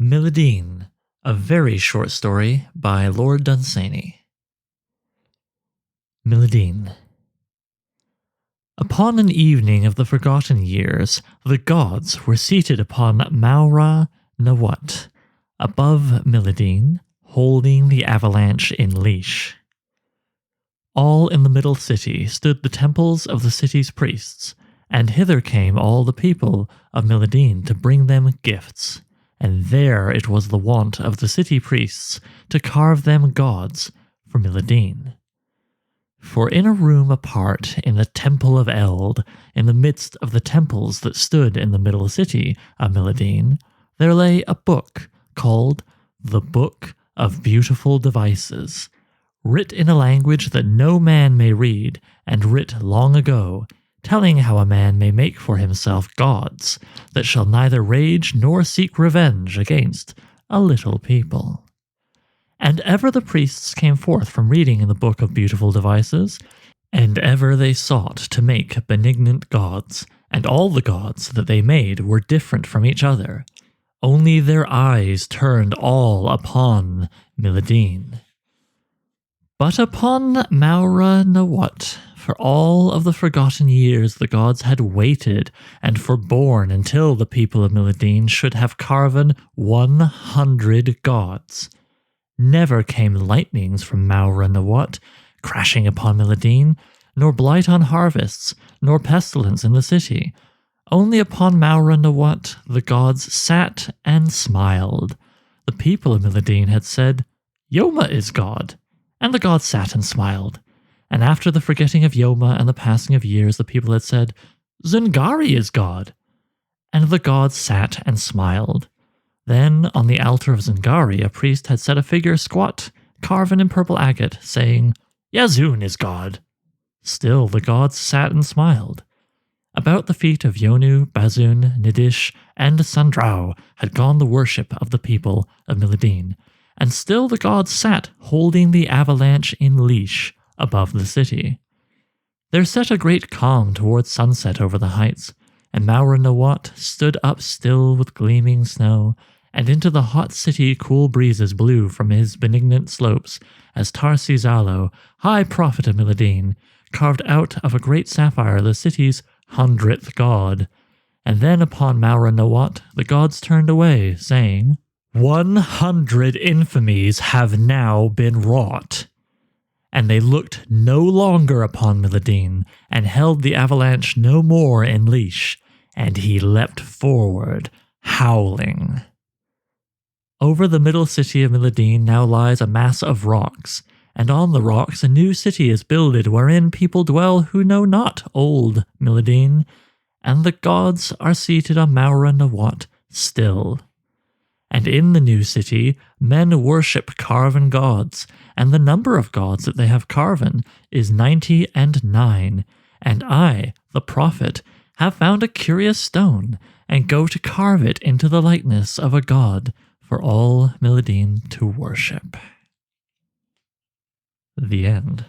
Mlideen, a very short story by Lord Dunsany. Mlideen. Upon an evening of the forgotten years, the gods were seated upon Maura Nawat, above Mlideen, holding the avalanche in leash. All in the middle city stood the temples of the city's priests, and hither came all the people of Mlideen to bring them gifts, and there it was the wont of the city priests to carve them gods for Mlideen. For in a room apart in the temple of Eld, in the midst of the temples that stood in the middle city of Mlideen, there lay a book called the Book of Beautiful Devices, writ in a language that no man may read, and writ long ago, telling how a man may make for himself gods that shall neither rage nor seek revenge against a little people. And ever the priests came forth from reading in the Book of Beautiful Devices, and ever they sought to make benignant gods, and all the gods that they made were different from each other, only their eyes turned all upon Mlideen. But upon Maura Nawat, for all of the forgotten years the gods had waited and forborne until the people of Mlideen should have carven 100 gods. Never came lightnings from Maura Nawat crashing upon Mlideen, nor blight on harvests, nor pestilence in the city. Only upon Maura Nawat the gods sat and smiled. The people of Mlideen had said, "Yoma is God," and the gods sat and smiled. And after the forgetting of Yoma and the passing of years, the people had said, "Zingari is God," and the gods sat and smiled. Then, on the altar of Zingari, a priest had set a figure squat, carven in purple agate, saying, "Yazun is God." Still the gods sat and smiled. About the feet of Yonu, Bazun, Nidish, and Sandrau had gone the worship of the people of Mlideen, and still the gods sat holding the avalanche in leash above the city. There set a great calm towards sunset over the heights, and Maura Nawat stood up still with gleaming snow, and into the hot city cool breezes blew from his benignant slopes, as Tarsi Zalo, high prophet of Mlideen, carved out of a great sapphire the city's 100th god. And then upon Maura Nawat the gods turned away, saying, 100 infamies have now been wrought. And they looked no longer upon Mlideen, and held the avalanche no more in leash, and he leapt forward, howling. Over the middle city of Mlideen now lies a mass of rocks, and on the rocks a new city is builded wherein people dwell who know not old Mlideen, and the gods are seated on Maura Nawat still. And in the new city men worship carven gods, and the number of gods that they have carven is 99, and I, the prophet, have found a curious stone, and go to carve it into the likeness of a god for all Mlideen to worship. The end.